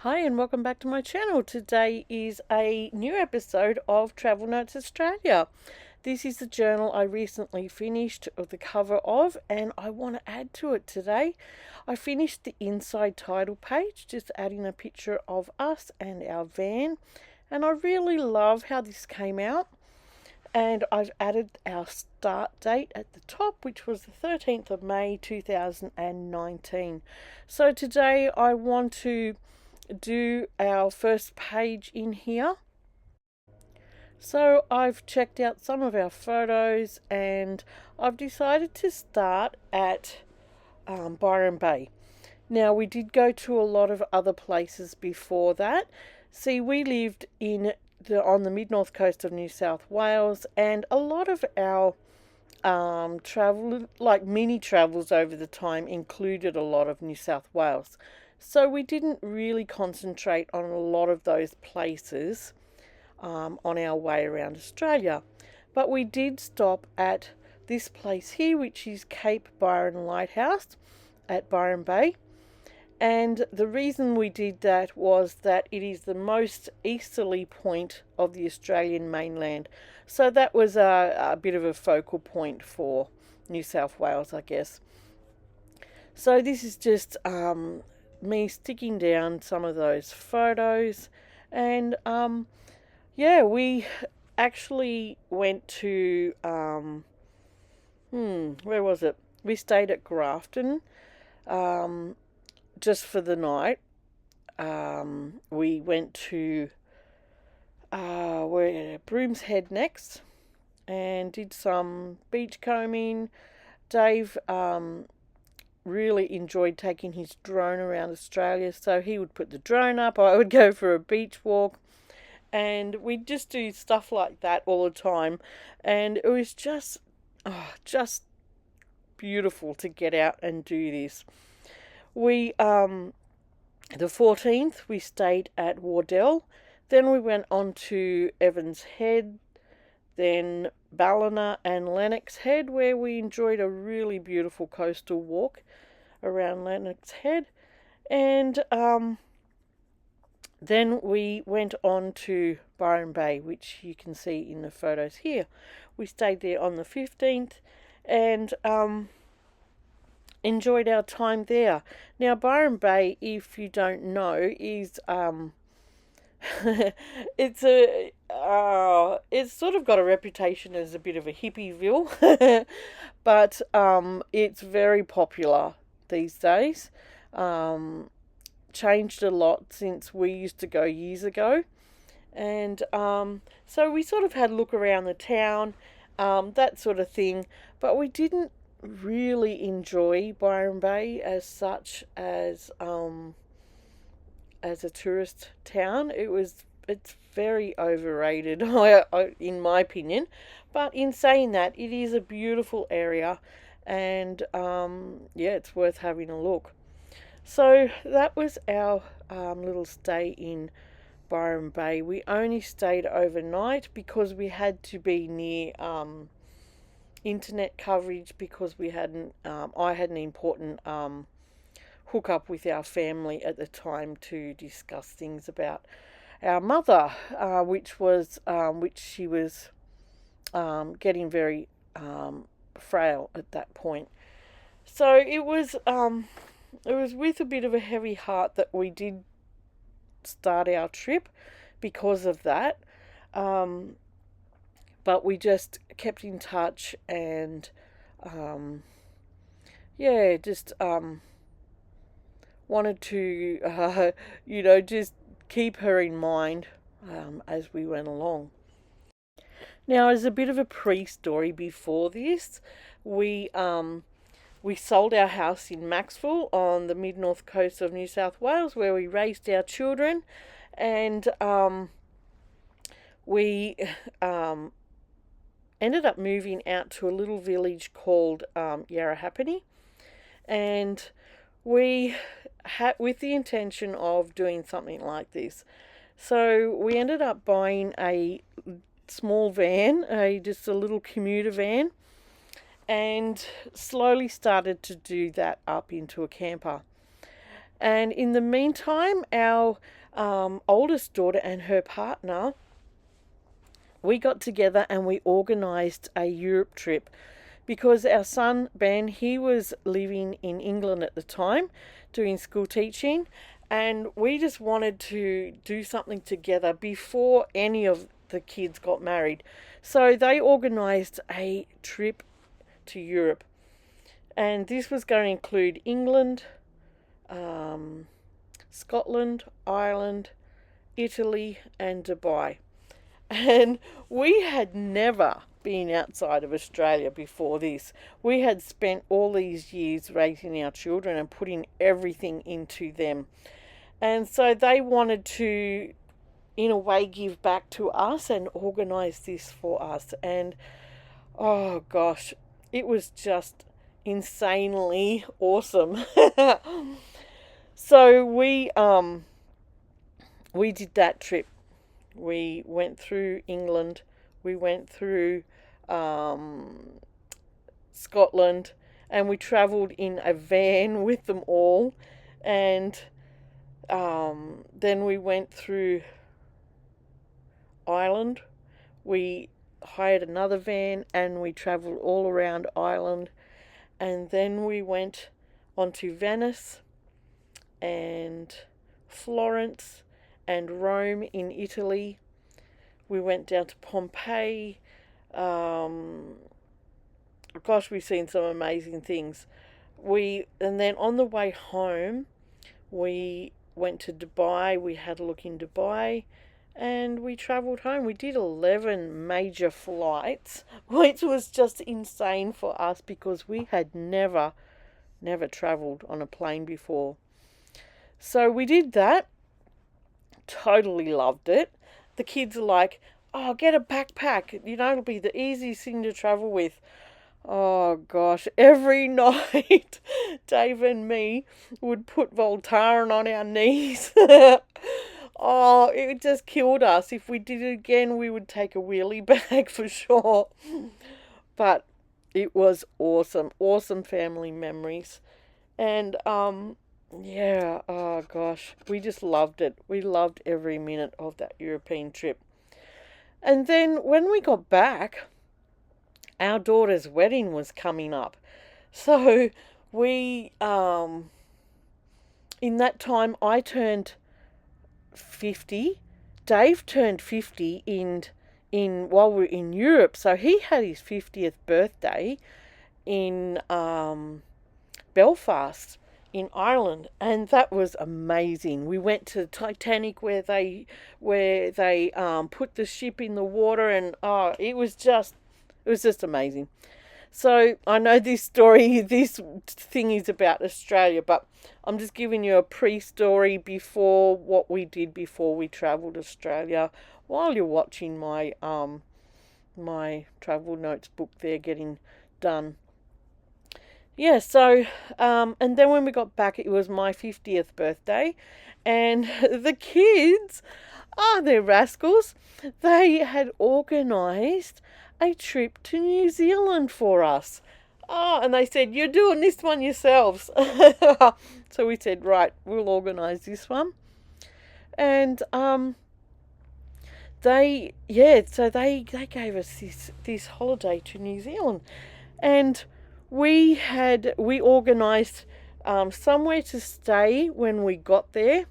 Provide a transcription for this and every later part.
Hi and welcome back to my channel. Today is a new episode of Travel Notes Australia. This is the journal I recently finished the cover of and I want to add to it today. I finished the inside title page, just adding a picture of us and our van, and I really love how this came out. And I've added our start date at the top, which was the 13th of May 2019. So today I want to do our first page in here. So I've checked out some of our photos and I've decided to start at Byron Bay. Now we did go to a lot of other places before that. See, we lived on the mid-north coast of New South Wales, and a lot of our travel, like mini travels over the time, included a lot of New South Wales. So we didn't really concentrate on a lot of those places on our way around Australia. But we did stop at this place here, which is Cape Byron Lighthouse at Byron Bay. And the reason we did that was that it is the most easterly point of the Australian mainland. So that was a bit of a focal point for New South Wales, I guess. So this is just me sticking down some of those photos. And yeah, we actually went to, where was it? We stayed at Grafton. Just for the night. We went to Broom's Head next and did some beach combing. Dave really enjoyed taking his drone around Australia, so he would put the drone up, I would go for a beach walk, and we'd just do stuff like that all the time, and it was just beautiful to get out and do this. We, the 14th, we stayed at Wardell. Then we went on to Evans Head, then Ballina and Lennox Head, where we enjoyed a really beautiful coastal walk around Lennox Head. And then we went on to Byron Bay, which you can see in the photos here. We stayed there on the 15th and enjoyed our time there. Now Byron Bay, if you don't know, is it's sort of got a reputation as a bit of a hippieville, but it's very popular these days. Changed a lot since we used to go years ago, and so we sort of had a look around the town, that sort of thing, but we didn't really enjoy Byron Bay as such as a tourist town. It's very overrated in my opinion, but in saying that, it is a beautiful area, and yeah, it's worth having a look. So that was our little stay in Byron Bay. We only stayed overnight because we had to be near internet coverage, because I had an important hook-up with our family at the time to discuss things about our mother, which she was getting very frail at that point. So it was with a bit of a heavy heart that we did start our trip because of that. But we just kept in touch and just wanted to just keep her in mind as we went along. Now, as a bit of a pre-story before this, we sold our house in Maxwell on the mid-north coast of New South Wales, where we raised our children, and we ended up moving out to a little village called Yarrahapinni, and we had with the intention of doing something like this. So we ended up buying a small van, just a little commuter van, and slowly started to do that up into a camper. And in the meantime, our oldest daughter and her partner, we got together and we organised a Europe trip because our son Ben, he was living in England at the time doing school teaching, and we just wanted to do something together before any of the kids got married. So they organised a trip to Europe, and this was going to include England, Scotland, Ireland, Italy, and Dubai. And we had never been outside of Australia before this. We had spent all these years raising our children and putting everything into them. And so they wanted to, in a way, give back to us and organise this for us. And oh gosh, it was just insanely awesome. So we did that trip. We went through England, we went through Scotland, and we travelled in a van with them all. And then we went through Ireland. We hired another van and we travelled all around Ireland. And then we went on to Venice and Florence and Rome in Italy. We went down to Pompeii. Gosh, we've seen some amazing things. And then on the way home, we went to Dubai. We had a look in Dubai, and we travelled home. We did 11 major flights, which was just insane for us because we had never travelled on a plane before. So we did that. Totally loved it. The kids are like, oh, get a backpack. You know, it'll be the easiest thing to travel with. Oh, gosh. Every night, Dave and me would put Voltaren on our knees. Oh, it just killed us. If we did it again, we would take a wheelie bag for sure. But it was awesome. Awesome family memories. And, yeah, oh gosh, we just loved it. We loved every minute of that European trip. And then when we got back, our daughter's wedding was coming up. So we, in that time, I turned 50. Dave turned 50 while we were in Europe. So he had his 50th birthday in Belfast in Ireland, and that was amazing. We went to the Titanic where they put the ship in the water, and it was just amazing. So I know this thing is about Australia, but I'm just giving you a pre-story before what we did before we travelled Australia, while you're watching my my travel notes book there getting done. Yeah, so, and then when we got back, it was my 50th birthday, and the kids, they're rascals. They had organised a trip to New Zealand for us. And they said, you're doing this one yourselves. So we said, right, we'll organise this one. And they gave us this holiday to New Zealand. And we organised somewhere to stay when we got there,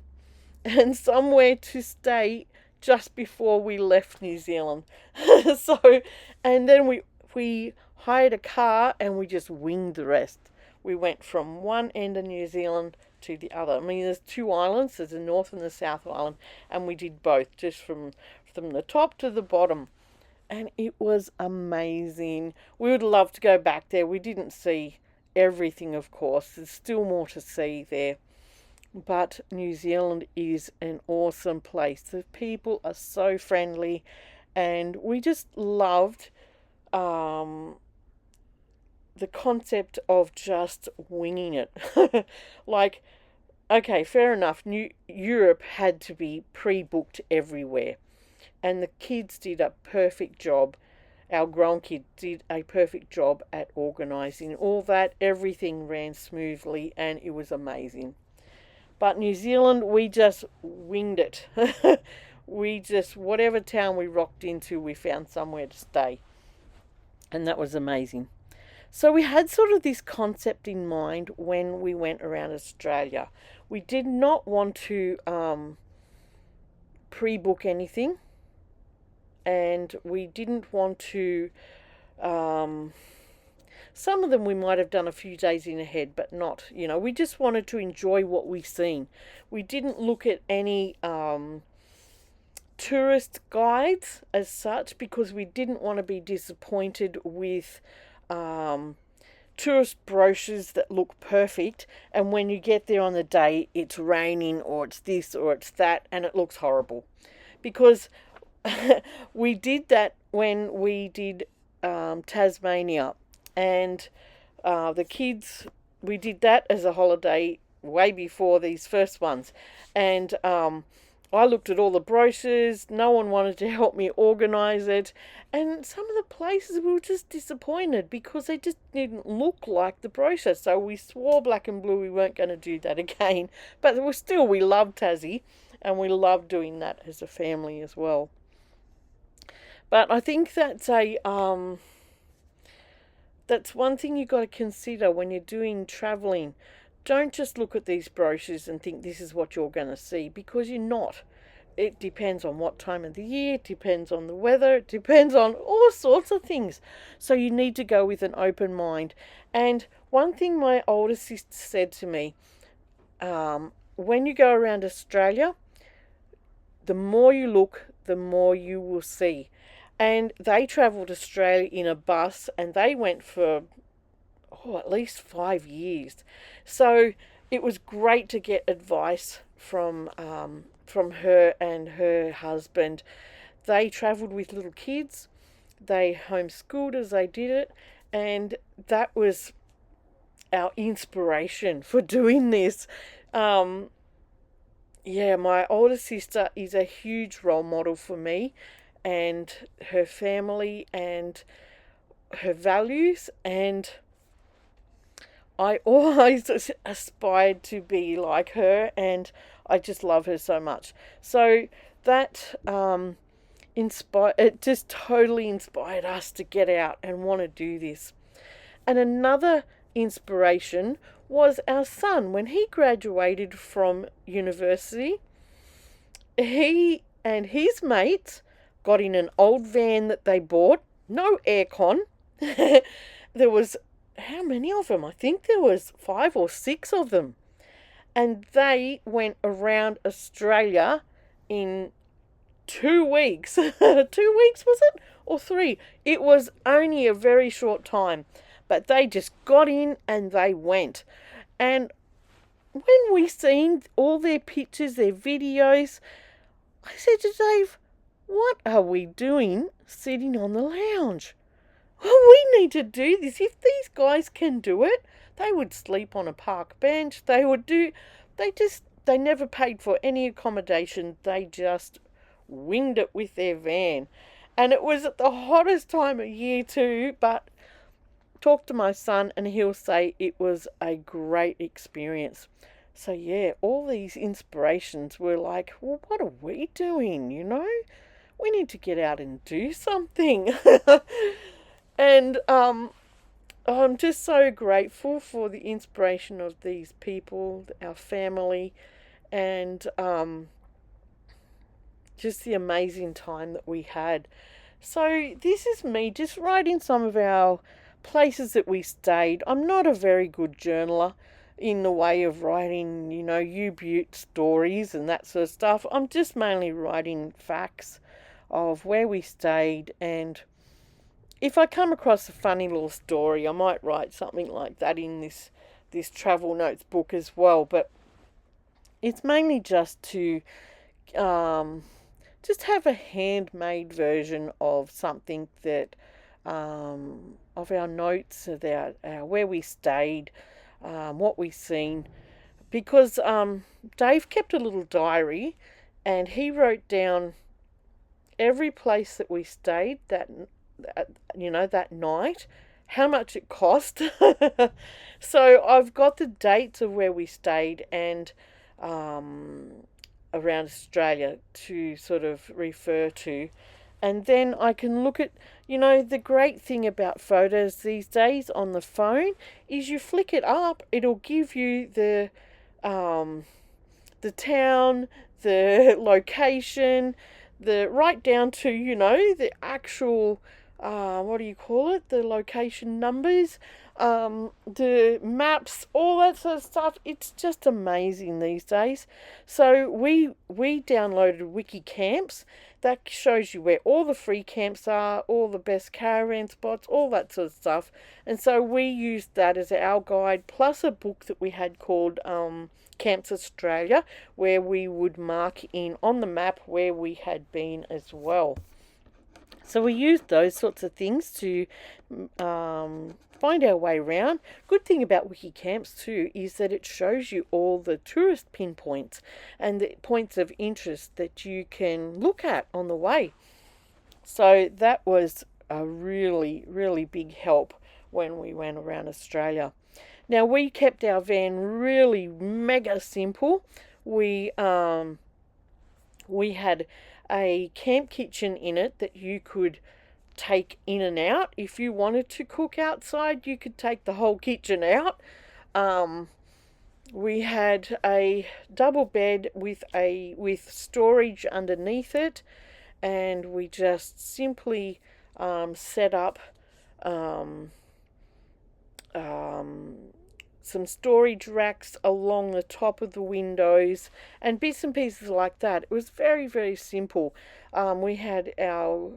and somewhere to stay just before we left New Zealand. So, and then we hired a car and we just winged the rest. We went from one end of New Zealand to the other. I mean, there's two islands, there's the North and the South Island, and we did both, just from the top to the bottom. And it was amazing. We would love to go back there. We didn't see everything, of course. There's still more to see there. But New Zealand is an awesome place. The people are so friendly, and we just loved the concept of just winging it. Like, okay, fair enough. Europe had to be pre-booked everywhere. And the kids did a perfect job. Our grown kids did a perfect job at organising all that. Everything ran smoothly and it was amazing. But New Zealand, we just winged it. We just, whatever town we rocked into, we found somewhere to stay. And that was amazing. So we had sort of this concept in mind when we went around Australia. We did not want to pre-book anything, and we didn't want to. Some of them we might have done a few days in ahead, but not. We just wanted to enjoy what we seen. We didn't look at any tourist guides as such because we didn't want to be disappointed with tourist brochures that look perfect, and when you get there on the day it's raining or it's this or it's that and it looks horrible. Because we did that when we did Tasmania, and the kids, we did that as a holiday way before these first ones, and I looked at all the brochures. No one wanted to help me organise it. And some of the places we were just disappointed because they just didn't look like the brochure. So we swore black and blue we weren't going to do that again. But we loved Tassie, and we loved doing that as a family as well. But I think that's that's one thing you've got to consider when you're doing travelling. Don't just look at these brochures and think this is what you're going to see, because you're not. It depends on what time of the year, it depends on the weather, it depends on all sorts of things. So you need to go with an open mind. And one thing my older sister said to me, when you go around Australia, the more you look, the more you will see. And they travelled Australia in a bus, and they went for at least 5 years. So it was great to get advice from her and her husband. They travelled with little kids. They homeschooled as they did it, and that was our inspiration for doing this. My older sister is a huge role model for me, and her family and her values, and I always aspired to be like her, and I just love her so much. So that it just totally inspired us to get out and want to do this. And another inspiration was our son. When he graduated from university, he and his mates got in an old van that they bought, no aircon. There was, how many of them? I think there was 5 or 6 of them. And they went around Australia in 2 weeks. 2 weeks, was it? Or 3? It was only a very short time. But they just got in and they went. And when we seen all their pictures, their videos, I said to Dave, what are we doing sitting on the lounge? Well, we need to do this. If these guys can do it, they would sleep on a park bench. They never paid for any accommodation. They just winged it with their van. And it was at the hottest time of year too, but talk to my son and he'll say it was a great experience. So yeah, all these inspirations were like, well, what are we doing, We need to get out and do something. And I'm just so grateful for the inspiration of these people, our family, and just the amazing time that we had. So this is me just writing some of our places that we stayed. I'm not a very good journaler in the way of writing, U-Butte stories and that sort of stuff. I'm just mainly writing facts of where we stayed, and if I come across a funny little story, I might write something like that in this travel notes book as well. But it's mainly just to just have a handmade version of something that of our notes, about where we stayed, what we seen, because Dave kept a little diary, and he wrote down every place that we stayed that night, how much it cost. So I've got the dates of where we stayed, and around Australia to sort of refer to. And then I can look at, the great thing about photos these days on the phone is you flick it up, it'll give you the town, the location, the right down to, the actual, what do you call it? The location numbers, the maps, all that sort of stuff. It's just amazing these days. So we downloaded Wiki Camps. That shows you where all the free camps are, all the best caravan spots, all that sort of stuff. And so we used that as our guide, plus a book that we had called Camps Australia, where we would mark in on the map where we had been as well. So we used those sorts of things to find our way around. Good thing about Wiki Camps too is that it shows you all the tourist pinpoints and the points of interest that you can look at on the way. So that was a really, really big help when we went around Australia. Now we kept our van really mega simple. We had a camp kitchen in it that you could take in and out. If you wanted to cook outside, you could take the whole kitchen out. We had a double bed with storage underneath it, and we just simply set up some storage racks along the top of the windows and bits and pieces like that. It was very, very simple. We had our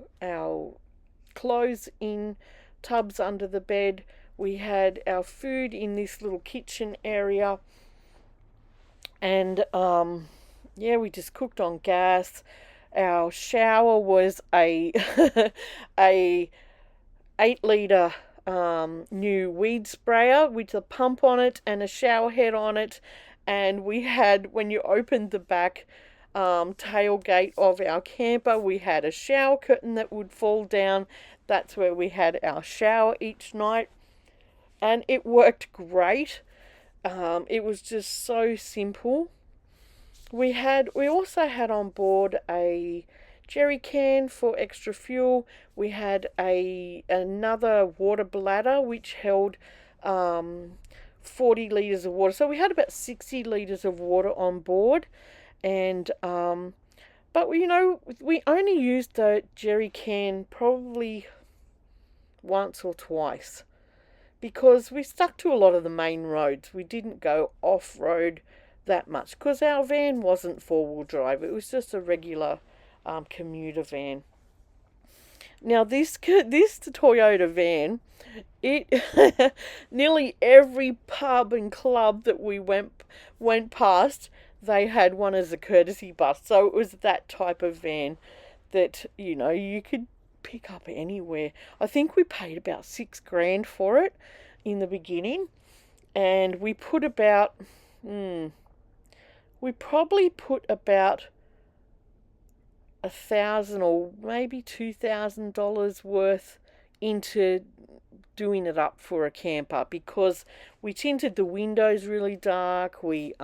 clothes in tubs under the bed. We had our food in this little kitchen area, and we just cooked on gas. Our shower was a a 8 litre new weed sprayer with a pump on it and a shower head on it. And we had, when you opened the back tailgate of our camper, we had a shower curtain that would fall down. That's where we had our shower each night, and it worked great. It was just so simple. We also had on board a jerry can for extra fuel. We had another water bladder which held 40 litres of water. So we had about 60 litres of water on board. And but we only used the jerry can probably once or twice, because we stuck to a lot of the main roads. We didn't go off-road that much because our van wasn't four-wheel drive. It was just a regular commuter van. Now this Toyota van, it nearly every pub and club that we went past, they had one as a courtesy bus. So it was that type of van that you could pick up anywhere. I think we paid about $6,000 for it in the beginning, and we put about we probably put about $1,000 or maybe $2,000 worth into doing it up for a camper, because we tinted the windows really dark. We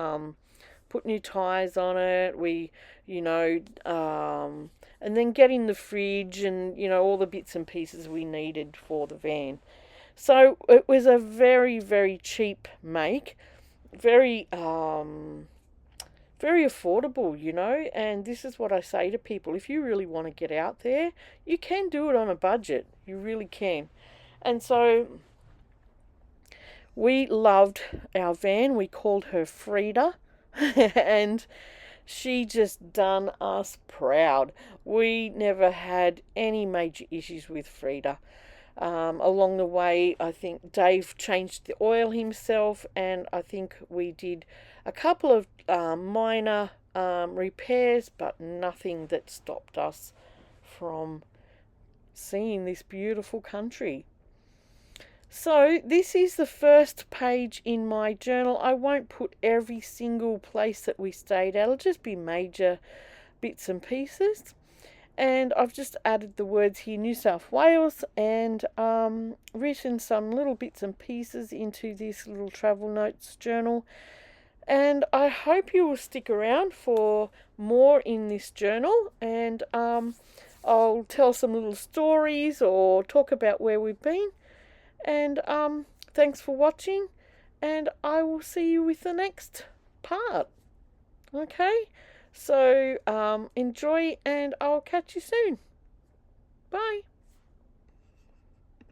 put new tires on it. We and then getting the fridge and all the bits and pieces we needed for the van. So it was a very, very cheap make, very very affordable, and this is what I say to people. If you really want to get out there, you can do it on a budget. You really can. And so we loved our van. We called her Frida, and she just done us proud. We never had any major issues with Frida. Along the way, I think Dave changed the oil himself, and I think we did a couple of minor repairs, but nothing that stopped us from seeing this beautiful country. So this is the first page in my journal. I won't put every single place that we stayed at. It'll just be major bits and pieces. And I've just added the words here, New South Wales, and written some little bits and pieces into this little travel notes journal. And I hope you will stick around for more in this journal, and I'll tell some little stories or talk about where we've been. And thanks for watching, and I will see you with the next part. Okay? So enjoy, and I'll catch you soon. Bye.